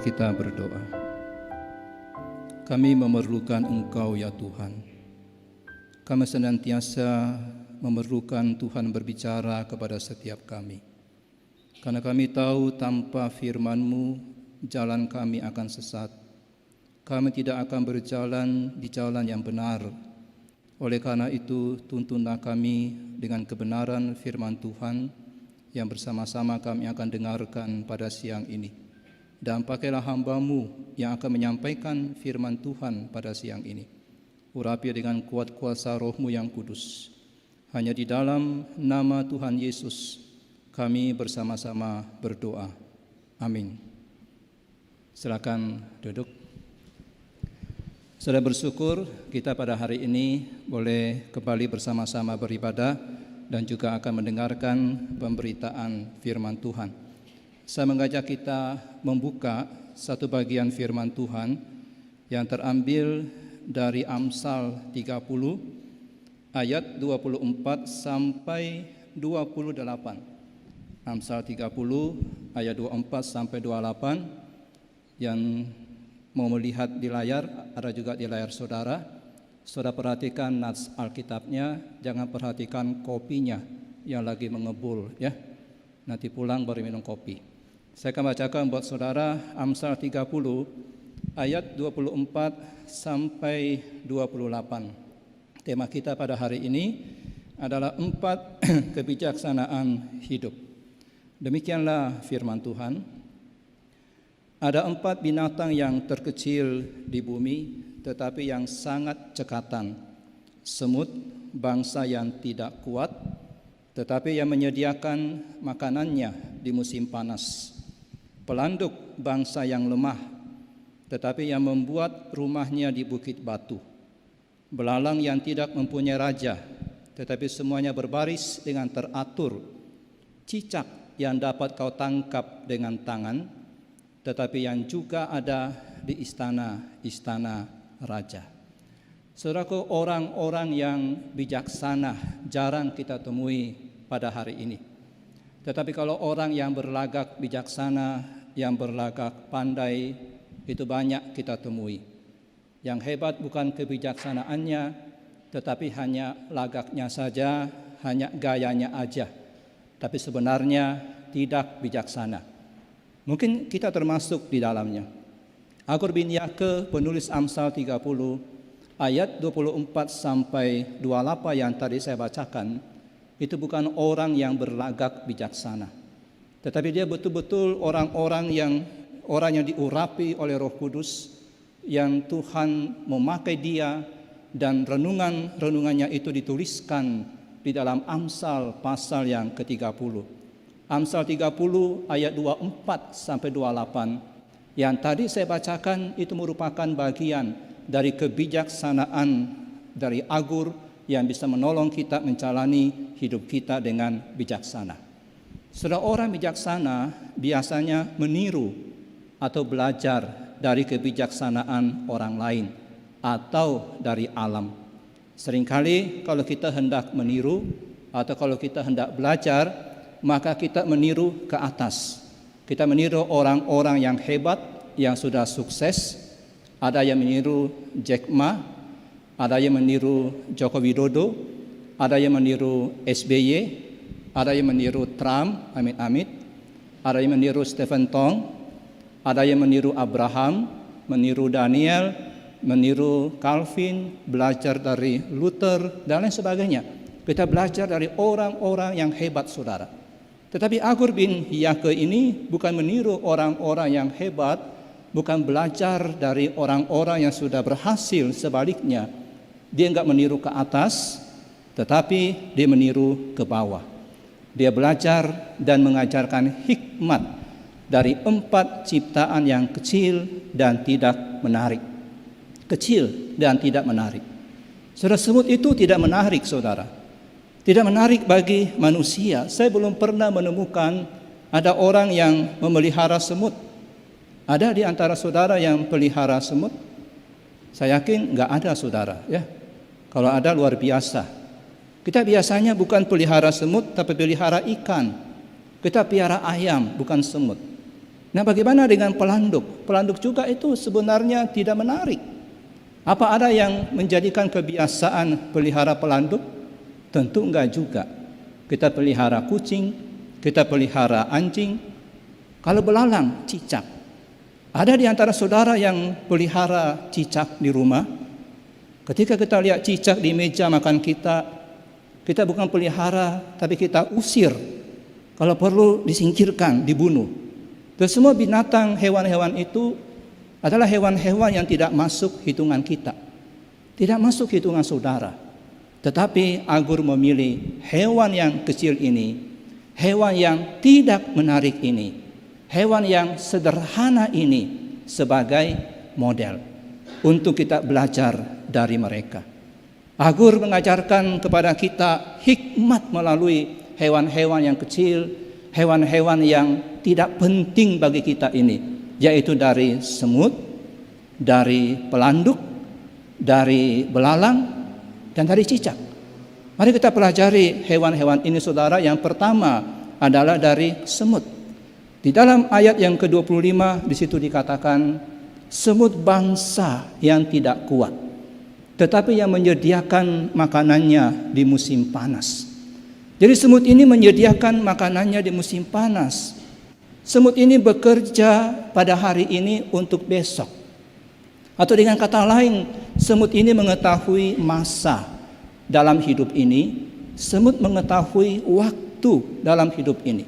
Mari kita berdoa. Kami memerlukan Engkau ya Tuhan. Kami senantiasa memerlukan Tuhan berbicara kepada setiap kami. Karena kami tahu tanpa firman-Mu jalan kami akan sesat. Kami tidak akan berjalan di jalan yang benar. Oleh karena itu, tuntunlah kami dengan kebenaran firman Tuhan yang bersama-sama kami akan dengarkan pada siang ini. Dan pakailah hamba-Mu yang akan menyampaikan firman Tuhan pada siang ini. Urapi dengan kuat kuasa Roh-Mu yang kudus. Hanya di dalam nama Tuhan Yesus kami bersama-sama berdoa. Amin. Silakan duduk. Saudara bersyukur kita pada hari ini boleh kembali bersama-sama beribadah dan juga akan mendengarkan pemberitaan firman Tuhan. Saya mengajak kita membuka satu bagian firman Tuhan yang terambil dari Amsal 30 ayat 24 sampai 28. Amsal 30 ayat 24 sampai 28 yang mau melihat di layar, ada juga di layar saudara. Saudara perhatikan nats Alkitabnya, jangan perhatikan kopinya yang lagi mengebul ya. Nanti pulang baru minum kopi. Saya akan bacakan buat saudara Amsal 30 ayat 24 sampai 28. Tema kita pada hari ini adalah 4 kebijaksanaan hidup. Demikianlah firman Tuhan. Ada 4 binatang yang terkecil di bumi, tetapi yang sangat cekatan. Semut, bangsa yang tidak kuat, tetapi yang menyediakan makanannya di musim panas. Pelanduk, bangsa yang lemah, tetapi yang membuat rumahnya di bukit batu. Belalang yang tidak mempunyai raja, tetapi semuanya berbaris dengan teratur. Cicak yang dapat kau tangkap dengan tangan, tetapi yang juga ada di istana-istana raja. Saudaraku, orang-orang yang bijaksana jarang kita temui pada hari ini. Tetapi kalau orang yang berlagak bijaksana, yang berlagak pandai, itu banyak kita temui. Yang hebat bukan kebijaksanaannya, tetapi hanya lagaknya saja, hanya gayanya aja. Tapi sebenarnya tidak bijaksana. Mungkin kita termasuk di dalamnya. Agur bin Yake, penulis Amsal 30, ayat 24 sampai 28 yang tadi saya bacakan, itu bukan orang yang berlagak bijaksana. Tetapi dia betul-betul orang yang diurapi oleh Roh Kudus, yang Tuhan memakai dia, dan renungannya itu dituliskan di dalam Amsal pasal yang ke-30. Amsal 30 ayat 24 sampai 28 yang tadi saya bacakan itu merupakan bagian dari kebijaksanaan dari Agur yang bisa menolong kita menjalani hidup kita dengan bijaksana. Saudara, orang bijaksana biasanya meniru atau belajar dari kebijaksanaan orang lain atau dari alam. Seringkali kalau kita hendak meniru atau kalau kita hendak belajar, maka kita meniru ke atas. Kita meniru orang-orang yang hebat, yang sudah sukses. Ada yang meniru Jack Ma, ada yang meniru Joko Widodo, ada yang meniru SBY, ada yang meniru Trump, amit-amit, ada yang meniru Stephen Tong, ada yang meniru Abraham, meniru Daniel, meniru Calvin, belajar dari Luther, dan lain sebagainya. Kita belajar dari orang-orang yang hebat, saudara. Tetapi Agur bin Yake ini bukan meniru orang-orang yang hebat, bukan belajar dari orang-orang yang sudah berhasil, sebaliknya. Dia enggak meniru ke atas, tetapi dia meniru ke bawah. Dia belajar dan mengajarkan hikmat dari 4 ciptaan yang kecil dan tidak menarik. Kecil dan tidak menarik. Saudara, semut itu tidak menarik, saudara. Tidak menarik bagi manusia. Saya belum pernah menemukan ada orang yang memelihara semut. Ada di antara saudara yang pelihara semut? Saya yakin enggak ada, saudara, ya. Kalau ada luar biasa. Kita biasanya bukan pelihara semut, tapi pelihara ikan. Kita pelihara ayam, bukan semut. Nah, bagaimana dengan pelanduk? Pelanduk juga itu sebenarnya tidak menarik. Apa ada yang menjadikan kebiasaan pelihara pelanduk? Tentu enggak juga. Kita pelihara kucing, kita pelihara anjing. Kalau belalang, cicak. Ada di antara saudara yang pelihara cicak di rumah? Ketika kita lihat cicak di meja makan kita bukan pelihara, tapi kita usir. Kalau perlu disingkirkan, dibunuh. Dan semua binatang, hewan-hewan itu adalah hewan-hewan yang tidak masuk hitungan kita. Tidak masuk hitungan saudara. Tetapi Agur memilih hewan yang kecil ini, hewan yang tidak menarik ini, hewan yang sederhana ini sebagai model untuk kita belajar dari mereka. Agur mengajarkan kepada kita hikmat melalui hewan-hewan yang kecil, hewan-hewan yang tidak penting bagi kita ini, yaitu dari semut, dari pelanduk, dari belalang, dan dari cicak. Mari kita pelajari hewan-hewan ini, saudara. Yang pertama adalah dari semut. Di dalam ayat yang ke-25 di situ dikatakan, semut bangsa yang tidak kuat, tetapi yang menyediakan makanannya di musim panas. Jadi semut ini menyediakan makanannya di musim panas. Semut ini bekerja pada hari ini untuk besok. Atau dengan kata lain, semut ini mengetahui masa dalam hidup ini. Semut mengetahui waktu dalam hidup ini.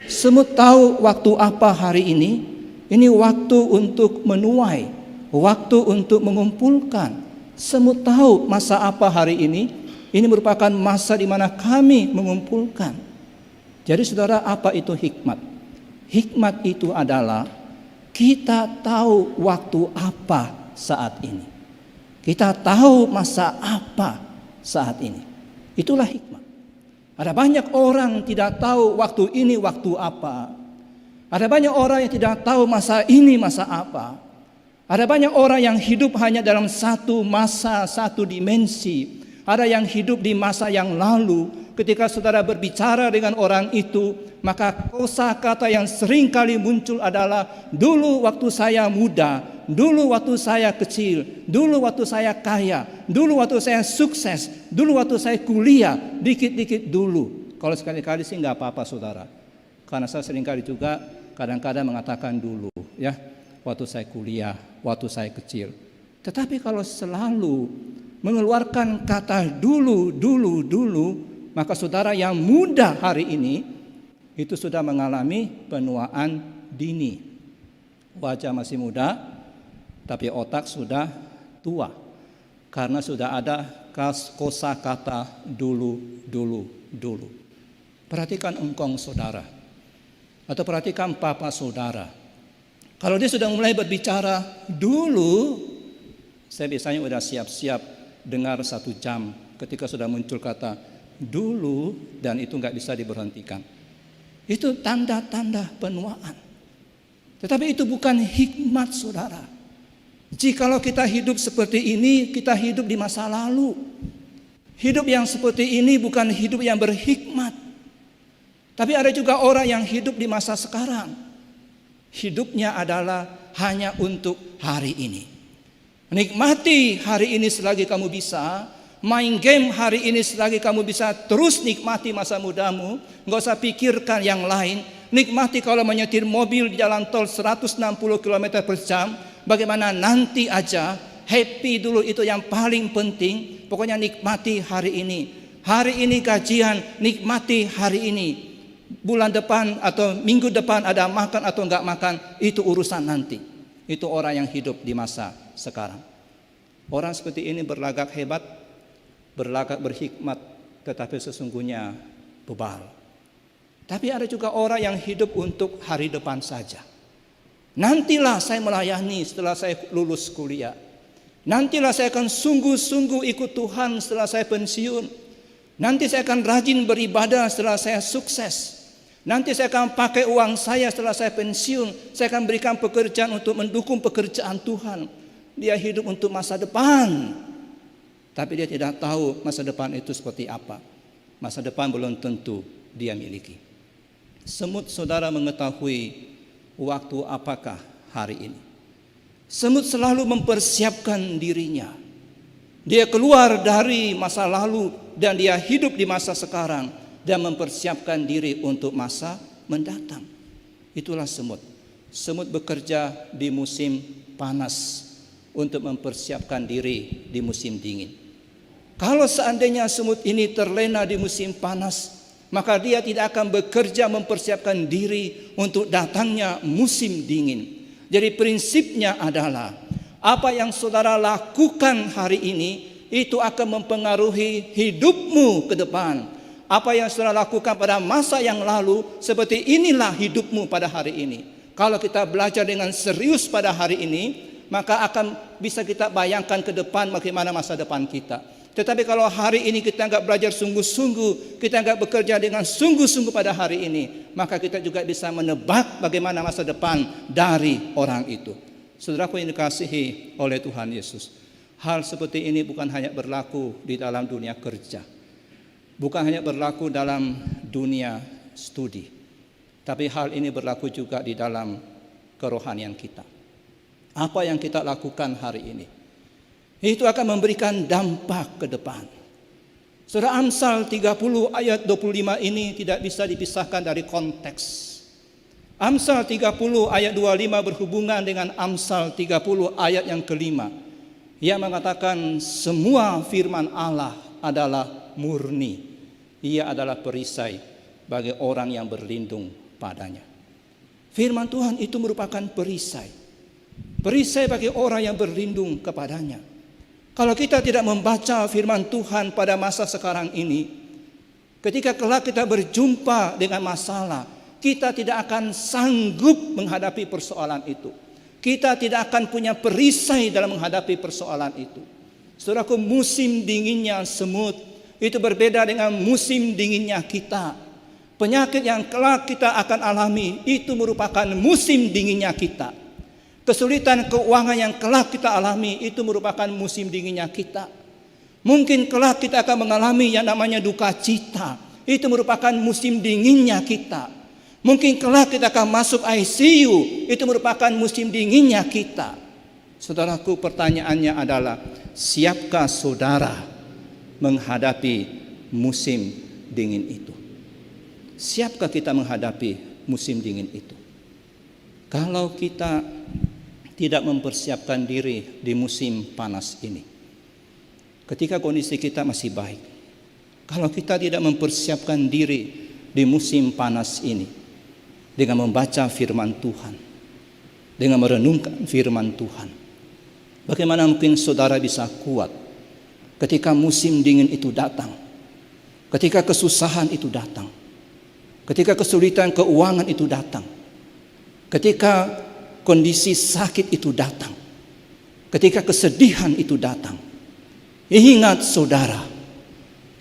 Semut tahu waktu apa hari ini. Ini waktu untuk menuai, waktu untuk mengumpulkan. Semut tahu masa apa hari ini. Ini merupakan masa di mana kami mengumpulkan. Jadi saudara, apa itu hikmat? Hikmat itu adalah kita tahu waktu apa saat ini. Kita tahu masa apa saat ini. Itulah hikmat. Ada banyak orang tidak tahu waktu ini waktu apa. Ada banyak orang yang tidak tahu masa ini masa apa. Ada banyak orang yang hidup hanya dalam satu masa, satu dimensi. Ada yang hidup di masa yang lalu. Ketika saudara berbicara dengan orang itu, maka kosakata yang sering kali muncul adalah dulu waktu saya muda, dulu waktu saya kecil, dulu waktu saya kaya, dulu waktu saya sukses, dulu waktu saya kuliah, dikit-dikit dulu. Kalau sekali-kali sih nggak apa-apa saudara. Karena saya seringkali juga kadang-kadang mengatakan dulu, ya, waktu saya kuliah, waktu saya kecil. Tetapi kalau selalu mengeluarkan kata dulu, maka saudara yang muda hari ini itu sudah mengalami penuaan dini. Wajah masih muda, tapi otak sudah tua. Karena sudah ada kosakata dulu. Perhatikan engkong saudara, atau perhatikan papa saudara. Kalau dia sudah mulai berbicara dulu, saya biasanya udah siap-siap dengar 1 jam ketika sudah muncul kata dulu, dan itu nggak bisa diberhentikan. Itu tanda-tanda penuaan. Tetapi itu bukan hikmat saudara. Jikalau kita hidup seperti ini, kita hidup di masa lalu. Hidup yang seperti ini bukan hidup yang berhikmat. Tapi ada juga orang yang hidup di masa sekarang. Hidupnya adalah hanya untuk hari ini. Nikmati hari ini selagi kamu bisa. Main game hari ini selagi kamu bisa. Terus nikmati masa mudamu. Gak usah pikirkan yang lain. Nikmati kalau menyetir mobil di jalan tol 160 km per jam. Bagaimana nanti aja. Happy dulu, itu yang paling penting. Pokoknya nikmati hari ini. Hari ini gajian, nikmati hari ini. Bulan depan atau minggu depan ada makan atau enggak makan, itu urusan nanti. Itu orang yang hidup di masa sekarang. Orang seperti ini berlagak hebat, berlagak berhikmat, tetapi sesungguhnya bebal. Tapi ada juga orang yang hidup untuk hari depan saja. Nantilah saya melayani setelah saya lulus kuliah. Nantilah saya akan sungguh-sungguh ikut Tuhan setelah saya pensiun. Nanti saya akan rajin beribadah setelah saya sukses. Nanti saya akan pakai uang saya setelah saya pensiun. Saya akan berikan pekerjaan untuk mendukung pekerjaan Tuhan. Dia hidup untuk masa depan. Tapi dia tidak tahu masa depan itu seperti apa. Masa depan belum tentu dia miliki. Semut saudara mengetahui waktu apakah hari ini? Semut selalu mempersiapkan dirinya. Dia keluar dari masa lalu dan dia hidup di masa sekarang dan mempersiapkan diri untuk masa mendatang. Itulah semut. Semut bekerja di musim panas untuk mempersiapkan diri di musim dingin. Kalau seandainya semut ini terlena di musim panas, maka dia tidak akan bekerja mempersiapkan diri untuk datangnya musim dingin. Jadi prinsipnya adalah apa yang saudara lakukan hari ini itu akan mempengaruhi hidupmu ke depan. Apa yang saudara lakukan pada masa yang lalu, seperti inilah hidupmu pada hari ini. Kalau kita belajar dengan serius pada hari ini, maka akan bisa kita bayangkan ke depan bagaimana masa depan kita. Tetapi kalau hari ini kita enggak belajar sungguh-sungguh, kita enggak bekerja dengan sungguh-sungguh pada hari ini, maka kita juga bisa menebak bagaimana masa depan dari orang itu. Saudaraku yang dikasihi oleh Tuhan Yesus, hal seperti ini bukan hanya berlaku di dalam dunia kerja, bukan hanya berlaku dalam dunia studi, tapi hal ini berlaku juga di dalam kerohanian kita. Apa yang kita lakukan hari ini, itu akan memberikan dampak ke depan. Surah Amsal 30 ayat 25 ini tidak bisa dipisahkan dari konteks. Amsal 30 ayat 25 berhubungan dengan Amsal 30 ayat yang kelima. Ia mengatakan semua firman Allah adalah murni. Ia adalah perisai bagi orang yang berlindung padanya. Firman Tuhan itu merupakan perisai. Perisai bagi orang yang berlindung kepadanya. Kalau kita tidak membaca firman Tuhan pada masa sekarang ini, ketika kelak kita berjumpa dengan masalah, kita tidak akan sanggup menghadapi persoalan itu. Kita tidak akan punya perisai dalam menghadapi persoalan itu. Saudaraku, musim dinginnya semut itu berbeda dengan musim dinginnya kita. Penyakit yang kelak kita akan alami itu merupakan musim dinginnya kita. Kesulitan keuangan yang kelak kita alami itu merupakan musim dinginnya kita. Mungkin kelak kita akan mengalami yang namanya duka cita. Itu merupakan musim dinginnya kita. Mungkin kelak kita akan masuk ICU. Itu merupakan musim dinginnya kita. Saudaraku, pertanyaannya adalah, siapkah saudara menghadapi musim dingin itu? Siapkah kita menghadapi musim dingin itu? Kalau kita tidak mempersiapkan diri di musim panas ini, ketika kondisi kita masih baik, kalau kita tidak mempersiapkan diri di musim panas ini dengan membaca firman Tuhan, dengan merenungkan firman Tuhan, bagaimana mungkin saudara bisa kuat ketika musim dingin itu datang, ketika kesusahan itu datang, ketika kesulitan keuangan itu datang, ketika kondisi sakit itu datang, ketika kesedihan itu datang. Ingat saudara,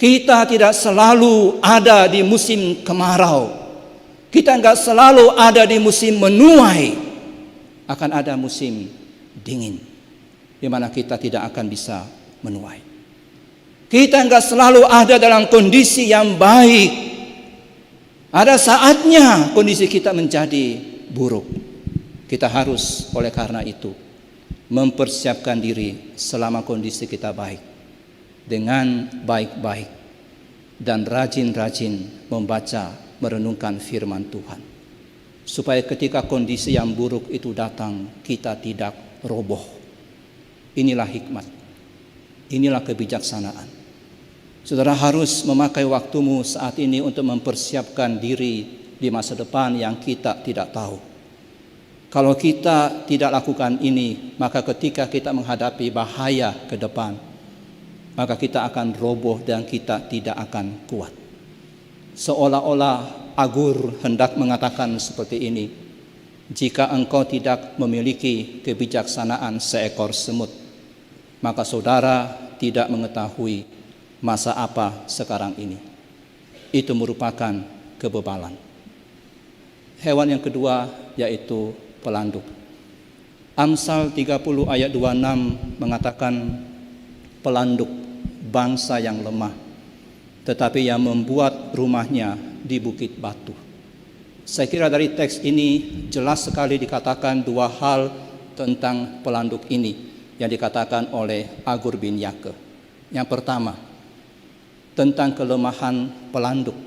kita tidak selalu ada di musim kemarau. Kita enggak selalu ada di musim menuai. Akan ada musim dingin, di mana kita tidak akan bisa menuai. Kita enggak selalu ada dalam kondisi yang baik. Ada saatnya kondisi kita menjadi buruk. Kita harus oleh karena itu mempersiapkan diri selama kondisi kita baik, dengan baik-baik dan rajin-rajin membaca, merenungkan firman Tuhan, supaya ketika kondisi yang buruk itu datang, kita tidak roboh. Inilah hikmat, inilah kebijaksanaan. Saudara harus memakai waktumu saat ini untuk mempersiapkan diri di masa depan yang kita tidak tahu. Kalau kita tidak lakukan ini, maka ketika kita menghadapi bahaya ke depan, maka kita akan roboh dan kita tidak akan kuat. Seolah-olah Agur hendak mengatakan seperti ini, jika engkau tidak memiliki kebijaksanaan seekor semut, maka saudara tidak mengetahui masa apa sekarang ini. Itu merupakan kebebalan. Hewan yang kedua yaitu pelanduk. Amsal 30 ayat 26 mengatakan, pelanduk bangsa yang lemah, tetapi yang membuat rumahnya di bukit batu. Saya kira dari teks ini jelas sekali dikatakan dua hal tentang pelanduk ini yang dikatakan oleh Agur bin Yake. Yang pertama, tentang kelemahan pelanduk.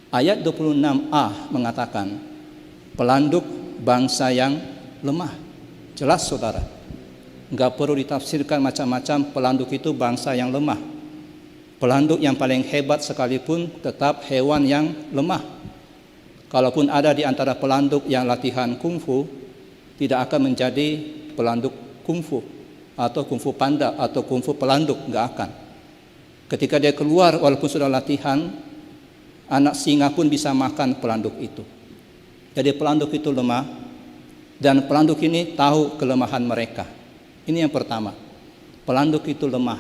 Ayat 26a mengatakan, pelanduk bangsa yang lemah. Jelas saudara, enggak perlu ditafsirkan macam-macam, pelanduk itu bangsa yang lemah. Pelanduk yang paling hebat sekalipun tetap hewan yang lemah. Kalaupun ada di antara pelanduk yang latihan kungfu, tidak akan menjadi pelanduk kungfu atau kungfu panda atau kungfu pelanduk, enggak akan. Ketika dia keluar walaupun sudah latihan, anak singa pun bisa makan pelanduk itu. Jadi pelanduk itu lemah, dan pelanduk ini tahu kelemahan mereka. Ini yang pertama. Pelanduk itu lemah,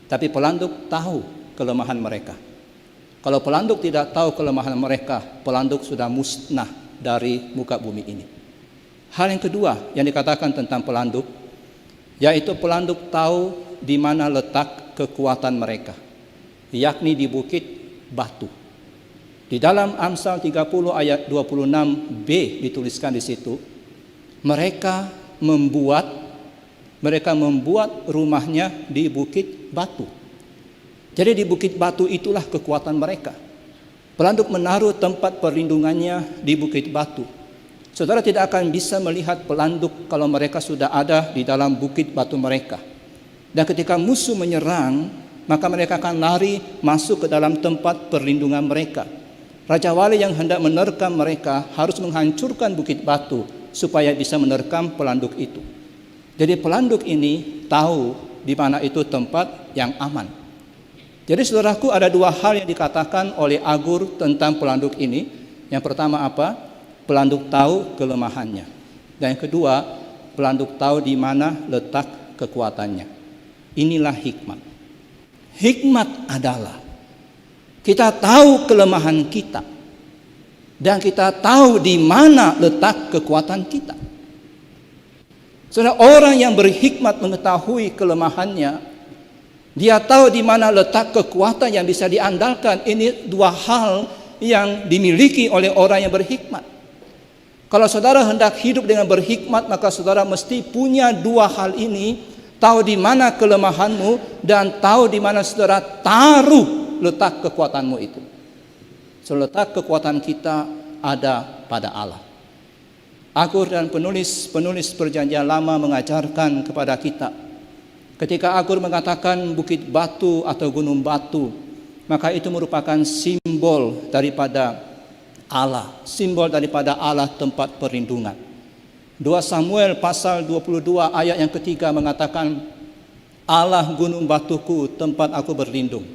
tapi pelanduk tahu kelemahan mereka. Kalau pelanduk tidak tahu kelemahan mereka, pelanduk sudah musnah dari muka bumi ini. Hal yang kedua yang dikatakan tentang pelanduk, yaitu pelanduk tahu di mana letak kekuatan mereka, yakni di bukit batu. Di dalam Amsal 30 ayat 26b dituliskan di situ, mereka membuat rumahnya di bukit batu. Jadi di bukit batu itulah kekuatan mereka. Pelanduk menaruh tempat perlindungannya di bukit batu. Saudara tidak akan bisa melihat pelanduk kalau mereka sudah ada di dalam bukit batu mereka. Dan ketika musuh menyerang, maka mereka akan lari masuk ke dalam tempat perlindungan mereka. Raja Wali yang hendak menerkam mereka harus menghancurkan bukit batu supaya bisa menerkam pelanduk itu. Jadi pelanduk ini tahu di mana itu tempat yang aman. Jadi saudaraku, ada dua hal yang dikatakan oleh Agur tentang pelanduk ini. Yang pertama apa? Pelanduk tahu kelemahannya. Dan yang kedua, pelanduk tahu di mana letak kekuatannya. Inilah hikmat. Hikmat adalah kita tahu kelemahan kita dan kita tahu di mana letak kekuatan kita. Saudara, orang yang berhikmat mengetahui kelemahannya, dia tahu di mana letak kekuatan yang bisa diandalkan. Ini dua hal yang dimiliki oleh orang yang berhikmat. Kalau saudara hendak hidup dengan berhikmat, maka saudara mesti punya dua hal ini. Tahu di mana kelemahanmu dan tahu di mana saudara taruh letak kekuatanmu itu. So, letak kekuatan kita ada pada Allah. Agur dan penulis perjanjian lama mengajarkan kepada kita, ketika Agur mengatakan bukit batu atau gunung batu, maka itu merupakan simbol daripada Allah, simbol daripada Allah tempat perlindungan. 2 Samuel pasal 22 ayat yang ketiga mengatakan, Allah gunung batuku, tempat aku berlindung.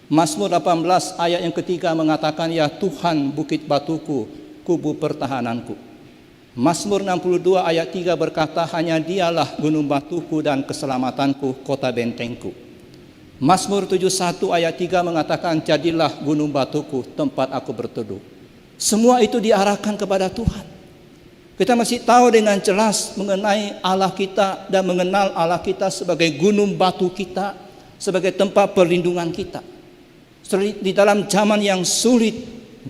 Mazmur 18 ayat yang ketiga mengatakan, ya Tuhan bukit batuku, kubu pertahananku. Mazmur 62 ayat 3 berkata, hanya dialah gunung batuku dan keselamatanku, kota bentengku. Mazmur 71 ayat 3 mengatakan, jadilah gunung batuku, tempat aku berteduh. Semua itu diarahkan kepada Tuhan. Kita masih tahu dengan jelas mengenai Allah kita dan mengenal Allah kita sebagai gunung batu kita, sebagai tempat perlindungan kita. Di dalam zaman yang sulit,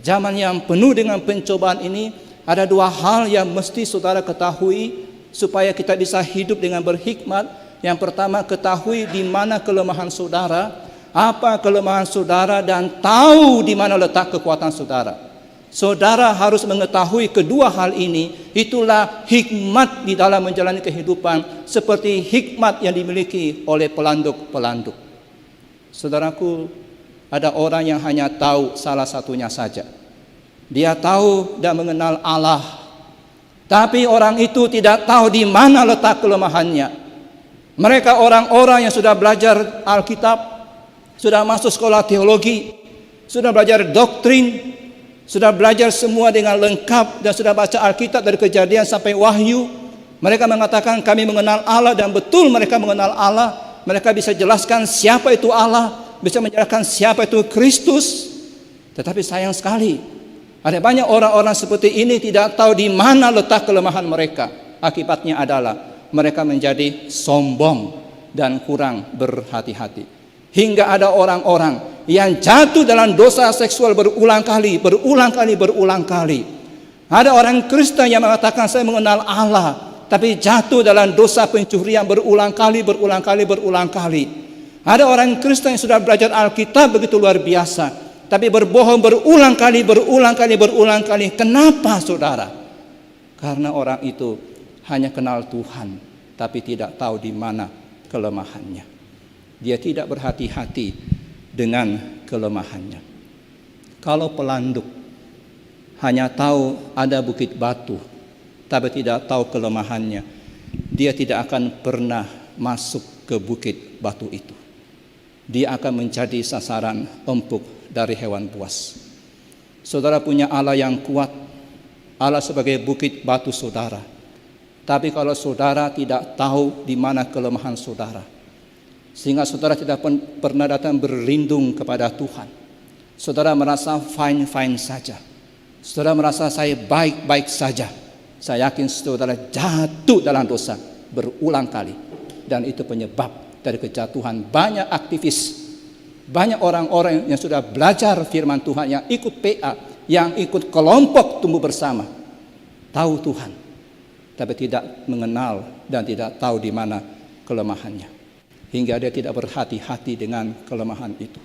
zaman yang penuh dengan pencobaan ini, ada dua hal yang mesti saudara ketahui supaya kita bisa hidup dengan berhikmat. Yang pertama, ketahui di mana kelemahan saudara, apa kelemahan saudara, dan tahu di mana letak kekuatan saudara. Saudara harus mengetahui kedua hal ini. Itulah hikmat di dalam menjalani kehidupan, seperti hikmat yang dimiliki oleh pelanduk-pelanduk. Saudaraku, ada orang yang hanya tahu salah satunya saja. Dia tahu dan mengenal Allah, tapi orang itu tidak tahu di mana letak kelemahannya. Mereka orang-orang yang sudah belajar Alkitab, sudah masuk sekolah teologi, sudah belajar doktrin, sudah belajar semua dengan lengkap, dan sudah baca Alkitab dari Kejadian sampai Wahyu. Mereka mengatakan kami mengenal Allah, dan betul mereka mengenal Allah. Mereka bisa jelaskan siapa itu Allah, bisa menjelaskan siapa itu Kristus. Tetapi sayang sekali, ada banyak orang-orang seperti ini tidak tahu di mana letak kelemahan mereka. Akibatnya adalah mereka menjadi sombong dan kurang berhati-hati. Hingga ada orang-orang yang jatuh dalam dosa seksual berulang kali. Ada orang Kristen yang mengatakan saya mengenal Allah, tapi jatuh dalam dosa pencurian berulang kali. Ada orang Kristen yang sudah belajar Alkitab begitu luar biasa, tapi berbohong berulang kali. Kenapa, saudara? Karena orang itu hanya kenal Tuhan, tapi tidak tahu di mana kelemahannya. Dia tidak berhati-hati dengan kelemahannya. Kalau pelanduk hanya tahu ada bukit batu, tapi tidak tahu kelemahannya, dia tidak akan pernah masuk ke bukit batu itu. Dia akan menjadi sasaran empuk dari hewan buas. Saudara punya Allah yang kuat, Allah sebagai bukit batu saudara. Tapi kalau saudara tidak tahu di mana kelemahan saudara, sehingga saudara tidak pernah datang berlindung kepada Tuhan, saudara merasa fine saja, saudara merasa saya baik-baik saja, saya yakin saudara jatuh dalam dosa berulang kali. Dan itu penyebab dari kejatuhan banyak aktivis, banyak orang-orang yang sudah belajar firman Tuhan, yang ikut PA, yang ikut kelompok tumbuh bersama, tahu Tuhan, tapi tidak mengenal dan tidak tahu di mana kelemahannya, hingga dia tidak berhati-hati dengan kelemahan itu.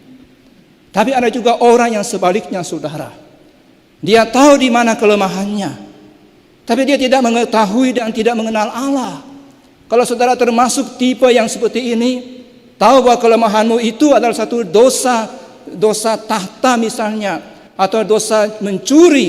Tapi ada juga orang yang sebaliknya, saudara. Dia tahu di mana kelemahannya, tapi dia tidak mengetahui dan tidak mengenal Allah. Kalau saudara termasuk tipe yang seperti ini, tahu bahwa kelemahanmu itu adalah satu dosa tahta misalnya, atau dosa mencuri,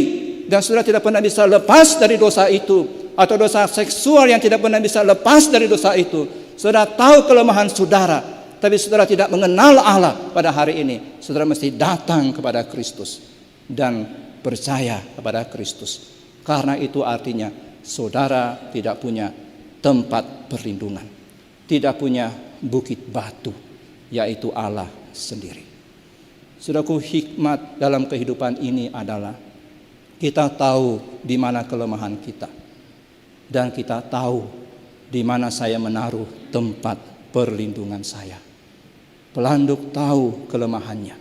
dan saudara tidak pernah bisa lepas dari dosa itu, atau dosa seksual yang tidak pernah bisa lepas dari dosa itu. Saudara tahu kelemahan saudara, tapi saudara tidak mengenal Allah pada hari ini. Saudara mesti datang kepada Kristus dan percaya kepada Kristus. Karena itu artinya saudara tidak punya tempat perlindungan, tidak punya bukit batu, yaitu Allah sendiri. Saudaraku, hikmat dalam kehidupan ini adalah kita tahu di mana kelemahan kita, dan kita tahu di mana saya menaruh tempat perlindungan saya. Pelanduk tahu kelemahannya,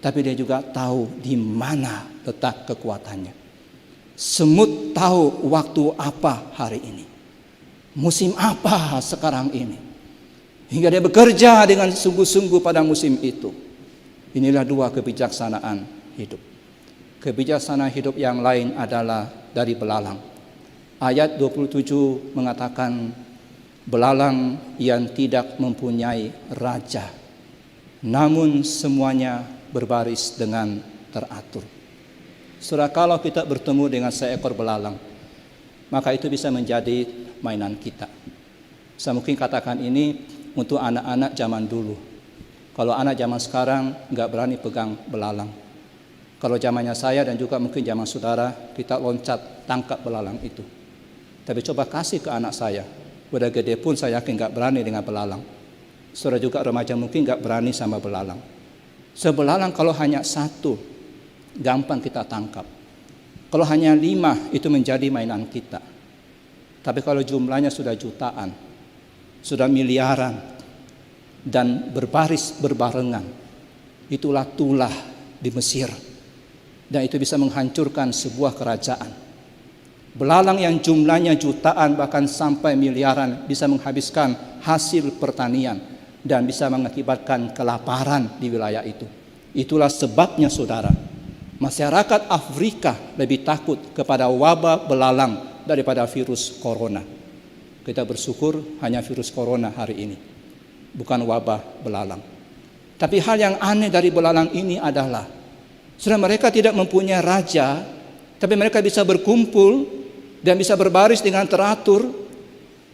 tapi dia juga tahu di mana letak kekuatannya. Semut tahu waktu apa hari ini, musim apa sekarang ini, hingga dia bekerja dengan sungguh-sungguh pada musim itu. Inilah dua kebijaksanaan hidup. Kebijaksanaan hidup yang lain adalah dari belalang. Ayat 27 mengatakan, belalang yang tidak mempunyai raja, namun semuanya berbaris dengan teratur. Saudara, kalau kita bertemu dengan seekor belalang, maka itu bisa menjadi mainan kita. Saya mungkin katakan ini untuk anak-anak zaman dulu. Kalau anak zaman sekarang nggak berani pegang belalang. Kalau zamannya saya dan juga mungkin zaman saudara, kita loncat tangkap belalang itu. Tapi coba kasih ke anak saya, udah gede pun saya yakin nggak berani dengan belalang. Saudara juga remaja mungkin nggak berani sama belalang. Sebelalang kalau hanya satu, gampang kita tangkap. Kalau hanya 5, itu menjadi mainan kita. Tapi kalau jumlahnya sudah jutaan, sudah miliaran, dan berbaris berbarengan, itulah tulah di Mesir. Dan itu bisa menghancurkan sebuah kerajaan. Belalang yang jumlahnya jutaan bahkan sampai miliaran bisa menghabiskan hasil pertanian dan bisa mengakibatkan kelaparan di wilayah itu. Itulah sebabnya saudara, masyarakat Afrika lebih takut kepada wabah belalang daripada virus corona. Kita bersyukur hanya virus corona hari ini, bukan wabah belalang. Tapi hal yang aneh dari belalang ini adalah, saudara, mereka tidak mempunyai raja, tapi mereka bisa berkumpul dan bisa berbaris dengan teratur.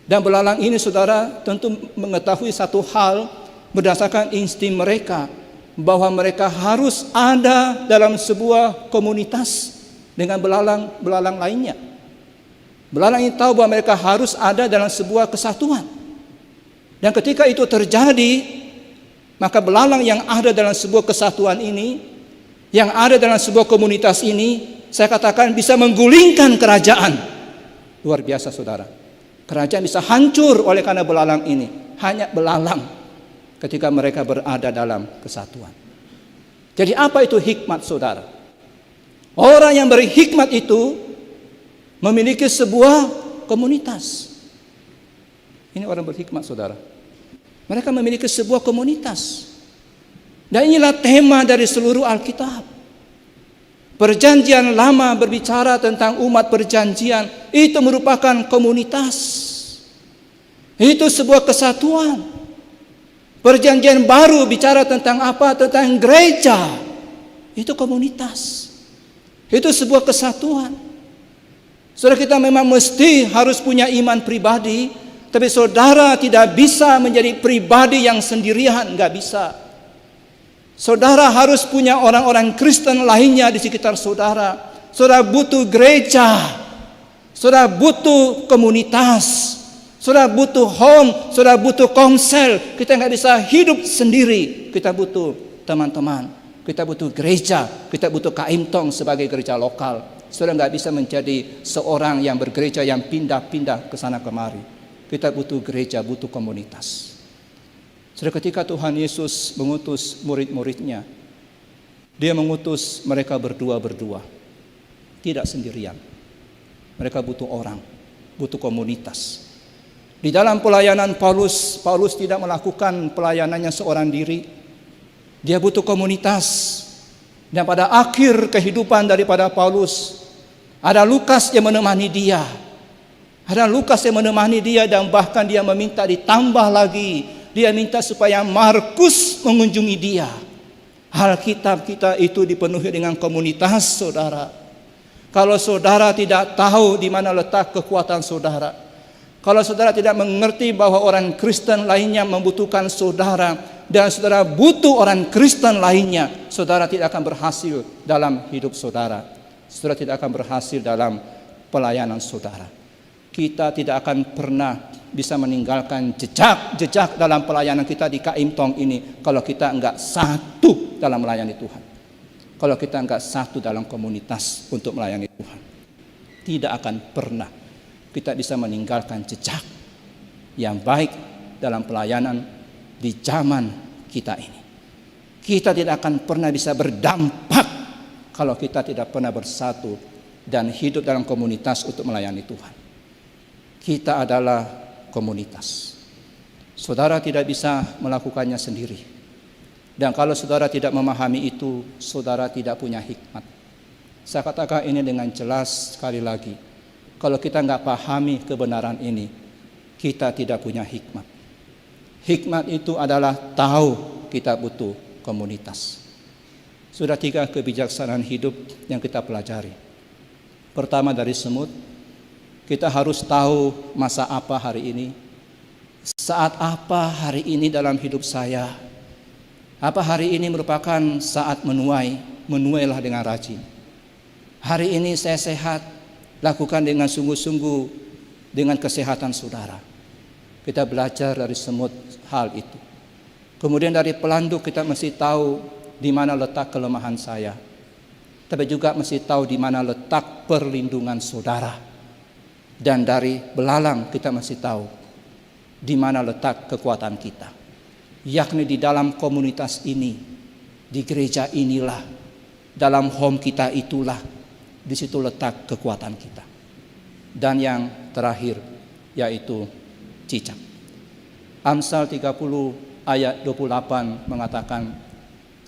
Dan belalang ini, saudara, tentu mengetahui satu hal berdasarkan insting mereka, bahwa mereka harus ada dalam sebuah komunitas dengan belalang lainnya. Belalang ini tahu bahwa mereka harus ada dalam sebuah kesatuan. Dan ketika itu terjadi, maka belalang yang ada dalam sebuah kesatuan ini, yang ada dalam sebuah komunitas ini, saya katakan bisa menggulingkan kerajaan. Luar biasa, saudara. Kerajaan bisa hancur oleh karena belalang ini. Hanya belalang ketika mereka berada dalam kesatuan. Jadi apa itu hikmat, saudara? Orang yang berhikmat itu memiliki sebuah komunitas. Ini orang berhikmat, saudara. Mereka memiliki sebuah komunitas. Dan inilah tema dari seluruh Alkitab. Perjanjian lama berbicara tentang umat perjanjian. Itu merupakan komunitas. Itu sebuah kesatuan. Perjanjian baru bicara tentang apa? Tentang gereja. Itu komunitas. Itu sebuah kesatuan. Saudara, kita memang mesti harus punya iman pribadi. Tapi saudara tidak bisa menjadi pribadi yang sendirian. Enggak bisa. Saudara harus punya orang-orang Kristen lainnya di sekitar saudara. Saudara butuh gereja. Saudara butuh komunitas. Saudara butuh home. Saudara butuh komsel. Kita nggak bisa hidup sendiri. Kita butuh teman-teman. Kita butuh gereja. Kita butuh Kaimtong sebagai gereja lokal. Saudara nggak bisa menjadi seorang yang bergereja yang pindah-pindah ke sana kemari. Kita butuh gereja, butuh komunitas. Saudara, ketika Tuhan Yesus mengutus murid-muridnya, Dia mengutus mereka berdua-berdua, tidak sendirian. Mereka butuh orang, butuh komunitas. Di dalam pelayanan Paulus tidak melakukan pelayanannya seorang diri. Dia butuh komunitas. Dan pada akhir kehidupan daripada Paulus, ada Lukas yang menemani dia. Ada Lukas yang menemani dia, dan bahkan dia meminta ditambah lagi. Dia minta supaya Markus mengunjungi dia. Alkitab kita itu dipenuhi dengan komunitas, saudara. Kalau saudara tidak tahu di mana letak kekuatan saudara, kalau saudara tidak mengerti bahwa orang Kristen lainnya membutuhkan saudara, dan saudara butuh orang Kristen lainnya, saudara tidak akan berhasil dalam hidup saudara. Saudara tidak akan berhasil dalam pelayanan saudara. Kita tidak akan pernah bisa meninggalkan jejak dalam pelayanan kita di Kaimtong ini kalau kita enggak satu dalam melayani Tuhan. Kalau kita enggak satu dalam komunitas untuk melayani Tuhan, tidak akan pernah kita bisa meninggalkan jejak yang baik dalam pelayanan di zaman kita ini. Kita tidak akan pernah bisa berdampak kalau kita tidak pernah bersatu dan hidup dalam komunitas untuk melayani Tuhan. Kita adalah komunitas. Saudara tidak bisa melakukannya sendiri. Dan kalau saudara tidak memahami itu, saudara tidak punya hikmat. Saya katakan ini dengan jelas sekali lagi. Kalau kita nggak pahami kebenaran ini, kita tidak punya hikmat. Hikmat itu adalah tahu kita butuh komunitas. Sudah 3 kebijaksanaan hidup yang kita pelajari. Pertama dari semut, kita harus tahu masa apa hari ini, saat apa hari ini dalam hidup saya. Apa hari ini merupakan saat menuai, menuailah dengan rajin. Hari ini saya sehat, lakukan dengan sungguh-sungguh dengan kesehatan saudara. Kita belajar dari semut hal itu. Kemudian dari pelanduk kita mesti tahu di mana letak kelemahan saya. Tapi juga mesti tahu di mana letak perlindungan saudara. Dan dari belalang kita mesti tahu di mana letak kekuatan kita. Yakni di dalam komunitas ini, di gereja inilah, dalam home kita itulah, di situ letak kekuatan kita. Dan yang terakhir yaitu cicak. Amsal 30 ayat 28 mengatakan,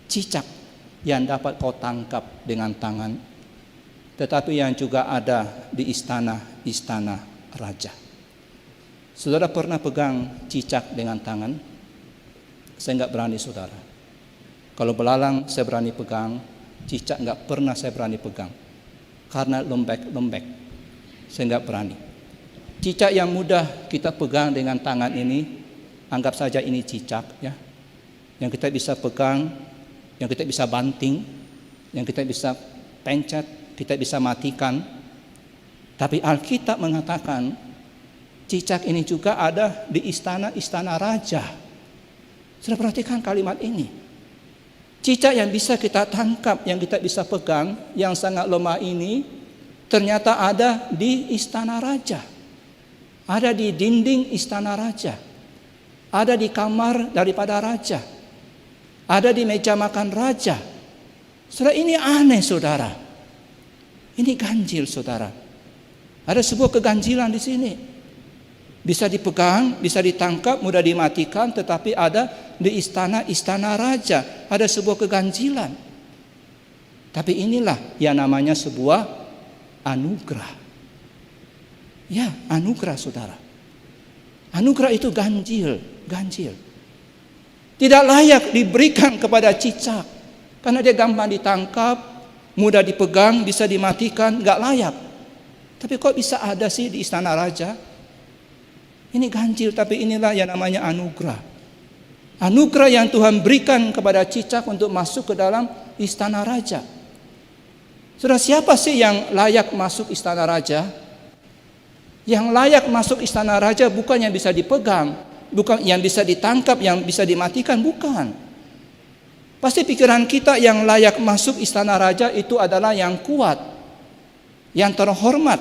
cicak yang dapat kau tangkap dengan tangan, tetapi yang juga ada di istana raja. Saudara pernah pegang cicak dengan tangan? Saya enggak berani, saudara. Kalau belalang saya berani pegang, cicak enggak pernah saya berani pegang. Karena lembek. Saya enggak berani. Cicak yang mudah kita pegang dengan tangan ini, anggap saja ini cicak ya. Yang kita bisa pegang, yang kita bisa banting, yang kita bisa pencet, kita bisa matikan. Tapi Alkitab mengatakan cicak ini juga ada di istana raja. Sudah perhatikan kalimat ini. Cicak yang bisa kita tangkap, yang kita bisa pegang, yang sangat lemah ini ternyata ada di istana raja. Ada di dinding istana raja. Ada di kamar daripada raja. Ada di meja makan raja. Saudara, ini aneh saudara. Ini ganjil saudara. Ada sebuah keganjilan di sini. Bisa dipegang, bisa ditangkap, mudah dimatikan, tetapi ada di istana raja. Ada sebuah keganjilan. Tapi inilah yang namanya sebuah anugerah. Ya, anugerah saudara. Anugerah itu ganjil. Tidak layak diberikan kepada cicak. Karena dia gampang ditangkap, mudah dipegang, bisa dimatikan, gak layak. Tapi kok bisa ada sih di istana raja? Ini ganjil, tapi inilah yang namanya anugerah. Anugerah yang Tuhan berikan kepada cicak untuk masuk ke dalam istana raja. Saudara, siapa sih yang layak masuk istana raja? Yang layak masuk istana raja bukan yang bisa dipegang, bukan yang bisa ditangkap, yang bisa dimatikan, bukan. Pasti pikiran kita yang layak masuk istana raja itu adalah yang kuat, yang terhormat.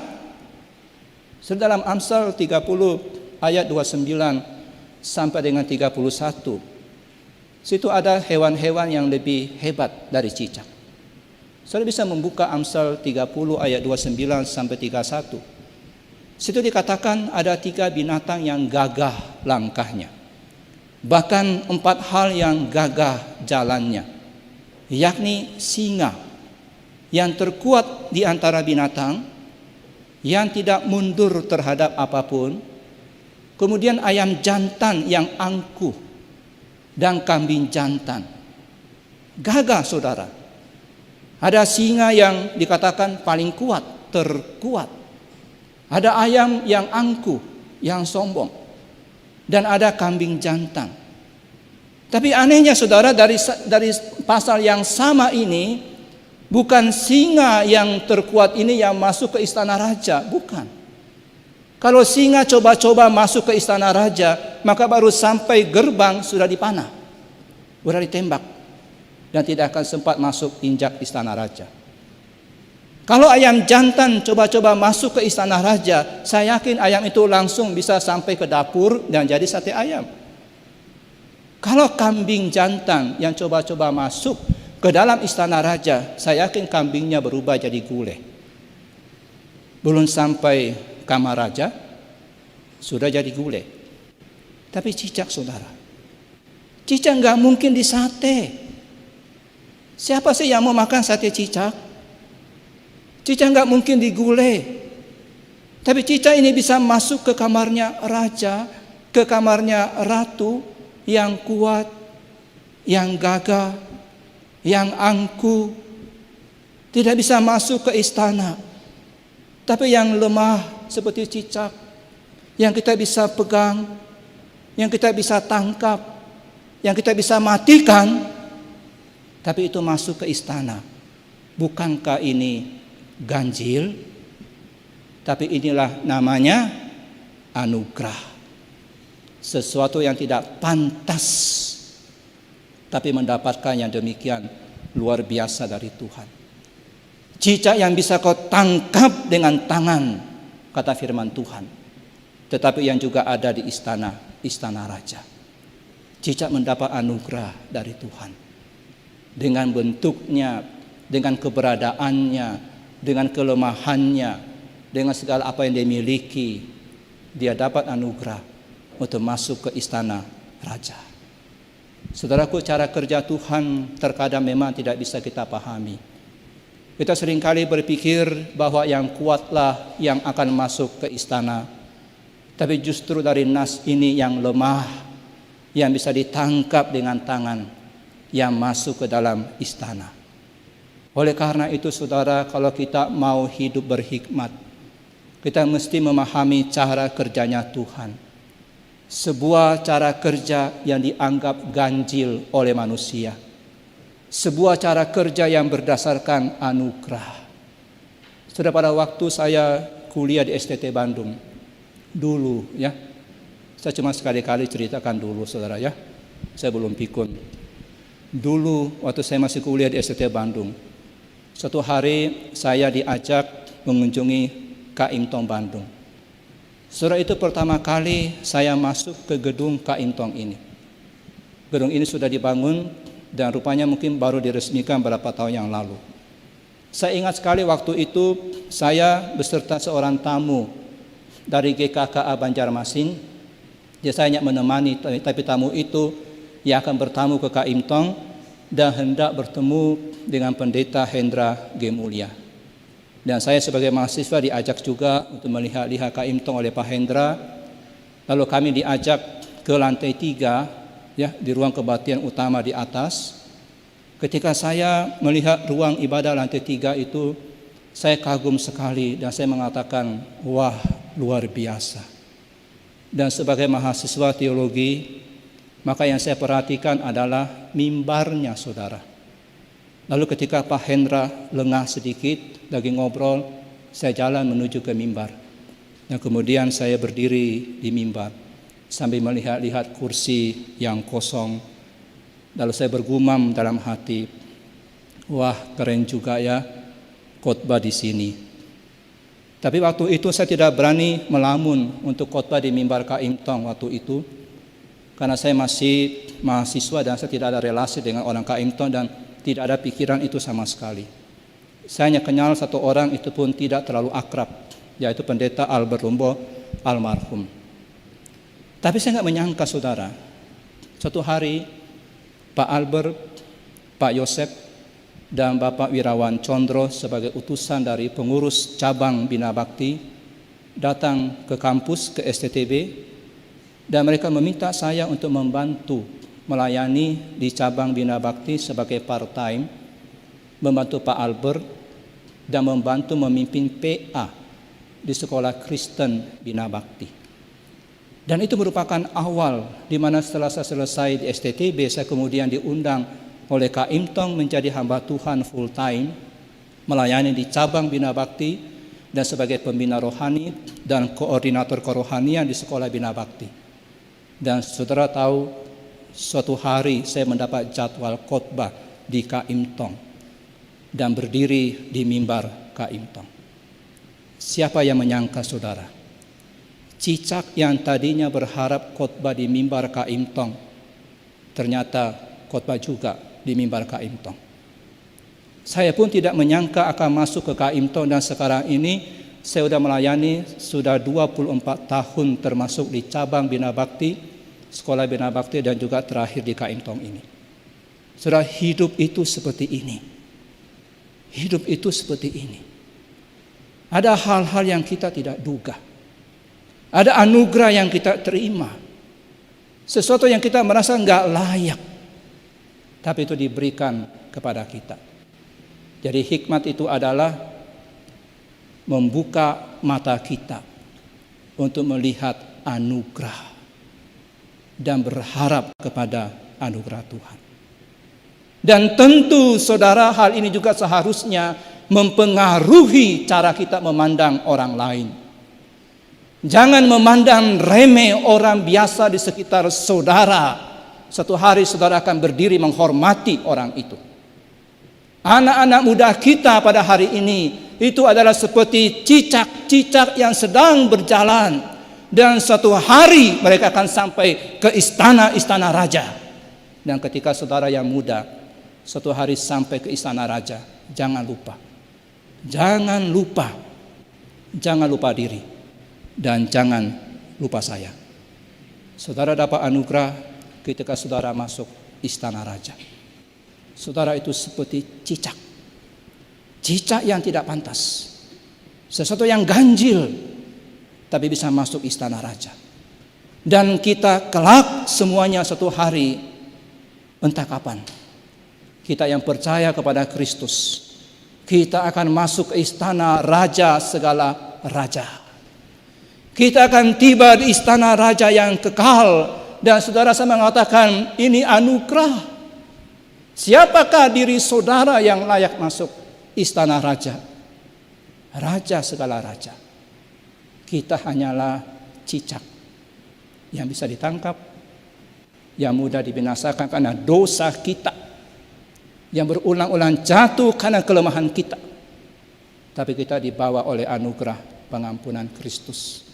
Dalam Amsal 30 ayat 29 sampai dengan 31. Situ ada hewan-hewan yang lebih hebat dari cicak. Saudara bisa membuka Amsal 30 ayat 29 sampai 31. Situ dikatakan ada 3 binatang yang gagah langkahnya. Bahkan 4 hal yang gagah jalannya. Yakni singa yang terkuat di antara binatang, yang tidak mundur terhadap apapun. Kemudian ayam jantan yang angkuh dan kambing jantan. Gagah saudara. Ada singa yang dikatakan paling kuat, terkuat. Ada ayam yang angkuh, yang sombong. Dan ada kambing jantan. Tapi anehnya saudara, dari pasal yang sama ini, bukan singa yang terkuat ini yang masuk ke istana raja, bukan. Kalau singa coba-coba masuk ke istana raja, maka baru sampai gerbang sudah dipanah, sudah ditembak, dan tidak akan sempat masuk injak istana raja. Kalau ayam jantan coba-coba masuk ke istana raja, saya yakin ayam itu langsung bisa sampai ke dapur dan jadi sate ayam. Kalau kambing jantan yang coba-coba masuk ke dalam istana raja, saya yakin kambingnya berubah jadi gulai. Belum sampai kamar raja, sudah jadi gulai. Tapi cicak saudara, cicak nggak mungkin disate. Siapa sih yang mau makan sate cicak? Cicak nggak mungkin digulai. Tapi cicak ini bisa masuk ke kamarnya raja, ke kamarnya ratu yang kuat, yang gagah, yang angkuh. Tidak bisa masuk ke istana. Tapi yang lemah seperti cicak, yang kita bisa pegang, yang kita bisa tangkap, yang kita bisa matikan, tapi itu masuk ke istana. Bukankah ini ganjil? Tapi inilah namanya anugerah. Sesuatu yang tidak pantas, tapi mendapatkan yang demikian luar biasa dari Tuhan. Cicak yang bisa kau tangkap dengan tangan, kata firman Tuhan. Tetapi yang juga ada di istana raja. Cicak mendapat anugerah dari Tuhan. Dengan bentuknya, dengan keberadaannya, dengan kelemahannya, dengan segala apa yang dia miliki, dia dapat anugerah untuk masuk ke istana raja. Saudaraku, cara kerja Tuhan terkadang memang tidak bisa kita pahami. Kita seringkali berpikir bahwa yang kuatlah yang akan masuk ke istana. Tapi justru dari nas ini yang lemah, yang bisa ditangkap dengan tangan, yang masuk ke dalam istana. Oleh karena itu saudara, kalau kita mau hidup berhikmat, kita mesti memahami cara kerjanya Tuhan. Sebuah cara kerja yang dianggap ganjil oleh manusia. Sebuah cara kerja yang berdasarkan anugerah. Sudah pada waktu saya kuliah di STT Bandung dulu ya, saya cuma sekali-kali ceritakan dulu saudara ya, saya belum pikun. Dulu waktu saya masih kuliah di STT Bandung, suatu hari saya diajak mengunjungi KIM Tong Bandung. Saudara, itu pertama kali saya masuk ke gedung KIM Tong ini. Gedung ini sudah dibangun dan rupanya mungkin baru diresmikan beberapa tahun yang lalu. Saya ingat sekali waktu itu saya beserta seorang tamu dari GKKA Banjarmasin. Saya hanya menemani, tapi tamu itu yang akan bertamu ke Kak Imtong dan hendak bertemu dengan Pendeta Hendra G. Mulya. Dan saya sebagai mahasiswa diajak juga untuk melihat-lihat Kak Imtong oleh Pak Hendra. Lalu kami diajak ke lantai 3, ya, di ruang kebaktian utama di atas. Ketika saya melihat ruang ibadah lantai 3 itu, saya kagum sekali dan saya mengatakan, wah, luar biasa. Dan sebagai mahasiswa teologi, maka yang saya perhatikan adalah mimbarnya, saudara. Lalu ketika Pak Hendra lengah sedikit, lagi ngobrol, saya jalan menuju ke mimbar. Dan kemudian saya berdiri di mimbar sambil melihat-lihat kursi yang kosong. Lalu saya bergumam dalam hati, wah, keren juga ya khotbah di sini. Tapi waktu itu saya tidak berani melamun untuk khotbah di mimbar Kak Imtong waktu itu, karena saya masih mahasiswa dan saya tidak ada relasi dengan orang Kak Imtong dan tidak ada pikiran itu sama sekali. Saya hanya kenal satu orang, itu pun tidak terlalu akrab, yaitu Pendeta Albert Lumbo almarhum. Tapi saya nggak menyangka, saudara, suatu hari Pak Albert, Pak Yosep, dan Bapak Wirawan Condro sebagai utusan dari pengurus cabang Bina Bakti datang ke kampus, ke STTB, dan mereka meminta saya untuk membantu melayani di cabang Bina Bakti sebagai part-time, membantu Pak Albert, dan membantu memimpin PA di Sekolah Kristen Bina Bakti. Dan itu merupakan awal di mana setelah saya selesai di STTB, saya kemudian diundang oleh Kak Imtong menjadi hamba Tuhan full time, melayani di cabang Bina Bakti dan sebagai pembina rohani dan koordinator kerohanian di Sekolah Bina Bakti. Dan saudara tahu, suatu hari saya mendapat jadwal khotbah di Kak Imtong dan berdiri di mimbar Kak Imtong. Siapa yang menyangka, saudara? Cicak yang tadinya berharap khotbah di mimbar Kak Imtong, ternyata khotbah juga di mimbar Kak Imtong. Saya pun tidak menyangka akan masuk ke Kak Imtong, dan sekarang ini saya sudah melayani sudah 24 tahun, termasuk di cabang Bina Bakti, Sekolah Bina Bakti, dan juga terakhir di Kak Imtong ini. Saudara, hidup itu seperti ini. Hidup itu seperti ini. Ada hal-hal yang kita tidak duga. Ada anugerah yang kita terima. Sesuatu yang kita merasa enggak layak, tapi itu diberikan kepada kita. Jadi hikmat itu adalah membuka mata kita untuk melihat anugerah dan berharap kepada anugerah Tuhan. Dan tentu, saudara, hal ini juga seharusnya mempengaruhi cara kita memandang orang lain. Jangan memandang remeh orang biasa di sekitar saudara. Satu hari saudara akan berdiri menghormati orang itu. Anak-anak muda kita pada hari ini itu adalah seperti cicak-cicak yang sedang berjalan, dan suatu hari mereka akan sampai ke istana-istana raja. Dan ketika saudara yang muda suatu hari sampai ke istana raja, jangan lupa diri, dan jangan lupa saya. Saudara dapat anugerah ketika saudara masuk istana raja. Saudara itu seperti cicak yang tidak pantas, sesuatu yang ganjil, tapi bisa masuk istana raja. Dan kita kelak semuanya satu hari, entah kapan, kita yang percaya kepada Kristus, kita akan masuk ke istana raja segala raja. Kita akan tiba di istana raja yang kekal. Dan saudara, saya mengatakan ini anugerah. Siapakah diri saudara yang layak masuk istana raja? Raja segala raja. Kita hanyalah cicak yang bisa ditangkap, yang mudah dibinasakan karena dosa kita, yang berulang-ulang jatuh karena kelemahan kita. Tapi kita dibawa oleh anugerah pengampunan Kristus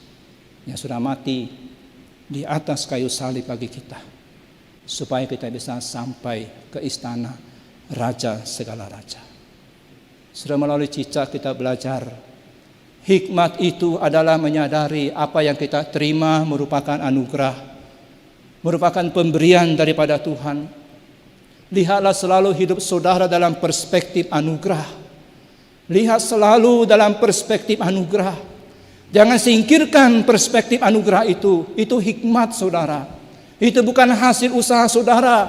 yang sudah mati di atas kayu salib bagi kita. supaya kita bisa sampai ke istana Raja segala raja. Sudah melalui cicak kita belajar, hikmat itu adalah menyadari apa yang kita terima merupakan anugerah, merupakan pemberian daripada Tuhan. Lihatlah selalu hidup saudara dalam perspektif anugerah. Lihat selalu dalam perspektif anugerah. Jangan singkirkan perspektif anugerah itu. Itu hikmat saudara. Itu bukan hasil usaha saudara.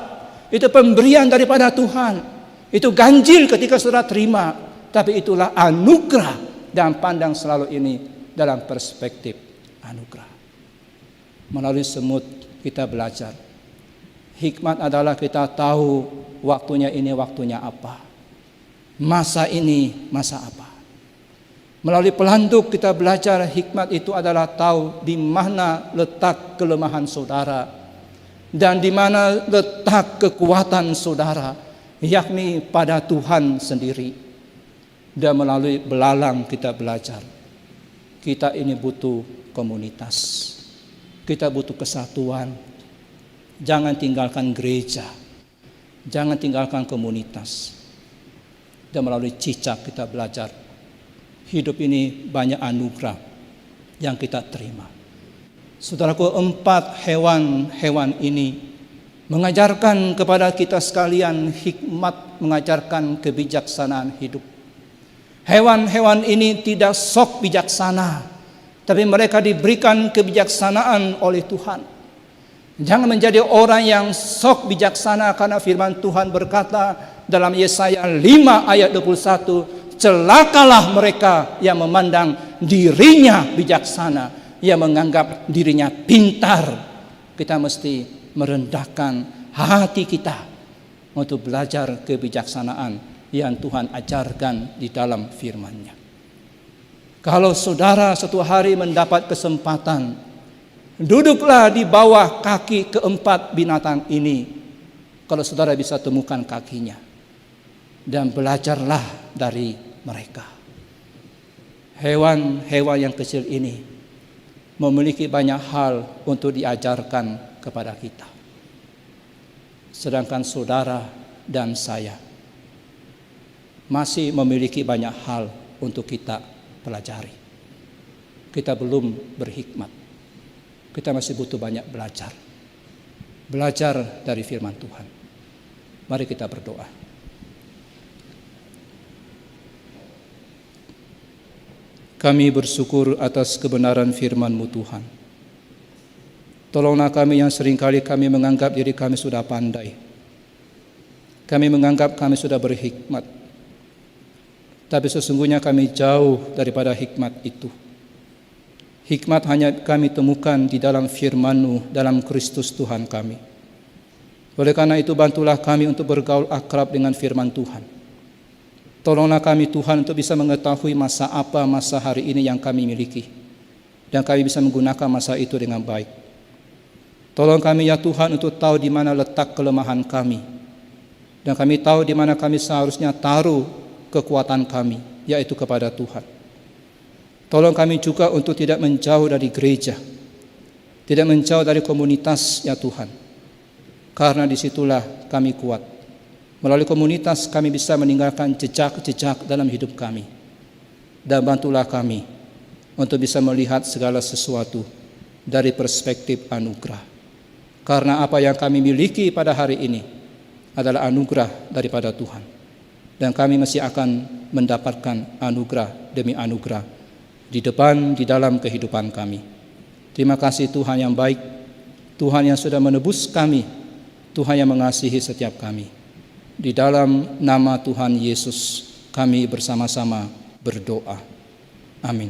Itu pemberian daripada Tuhan. Itu ganjil ketika saudara terima. Tapi itulah anugerah. Dan pandang selalu ini dalam perspektif anugerah. Melalui semut kita belajar. Hikmat adalah kita tahu waktunya ini waktunya apa. Masa ini masa apa. Melalui pelanduk kita belajar hikmat itu adalah tahu di mana letak kelemahan saudara. Dan di mana letak kekuatan saudara. Yakni pada Tuhan sendiri. Dan melalui belalang kita belajar. Kita ini butuh komunitas. Kita butuh kesatuan. Jangan tinggalkan gereja. Jangan tinggalkan komunitas. Dan melalui cicak kita belajar. Hidup ini banyak anugerah yang kita terima. Saudaraku, 4 hewan-hewan ini mengajarkan kepada kita sekalian hikmat, mengajarkan kebijaksanaan hidup. Hewan-hewan ini tidak sok bijaksana, tapi mereka diberikan kebijaksanaan oleh Tuhan. Jangan menjadi orang yang sok bijaksana, karena firman Tuhan berkata dalam Yesaya 5 ayat 21, celakalah mereka yang memandang dirinya bijaksana, yang menganggap dirinya pintar. Kita mesti merendahkan hati kita untuk belajar kebijaksanaan yang Tuhan ajarkan di dalam firman-Nya. Kalau saudara suatu hari mendapat kesempatan, duduklah di bawah kaki keempat binatang ini. Kalau saudara bisa temukan kakinya. Dan belajarlah dari mereka. Hewan-hewan yang kecil ini memiliki banyak hal untuk diajarkan kepada kita. Sedangkan saudara dan saya masih memiliki banyak hal untuk kita pelajari. Kita belum berhikmat. Kita masih butuh banyak belajar. Belajar dari firman Tuhan. Mari kita berdoa. Kami bersyukur atas kebenaran firman-Mu Tuhan. Tolonglah kami yang seringkali kami menganggap diri kami sudah pandai. Kami menganggap kami sudah berhikmat. Tapi sesungguhnya kami jauh daripada hikmat itu. Hikmat hanya kami temukan di dalam firman-Mu, dalam Kristus Tuhan kami. Oleh karena itu bantulah kami untuk bergaul akrab dengan firman Tuhan. Tolonglah kami Tuhan untuk bisa mengetahui masa apa masa hari ini yang kami miliki. Dan kami bisa menggunakan masa itu dengan baik. Tolong kami ya Tuhan untuk tahu di mana letak kelemahan kami. Dan kami tahu di mana kami seharusnya taruh kekuatan kami, yaitu kepada Tuhan. Tolong kami juga untuk tidak menjauh dari gereja. Tidak menjauh dari komunitas ya Tuhan. Karena disitulah kami kuat. Melalui komunitas kami bisa meninggalkan jejak-jejak dalam hidup kami. Dan bantulah kami untuk bisa melihat segala sesuatu dari perspektif anugerah. Karena apa yang kami miliki pada hari ini adalah anugerah daripada Tuhan. Dan kami masih akan mendapatkan anugerah demi anugerah di depan, di dalam kehidupan kami. Terima kasih Tuhan yang baik, Tuhan yang sudah menebus kami, Tuhan yang mengasihi setiap kami. Di dalam nama Tuhan Yesus kami bersama-sama berdoa. Amin.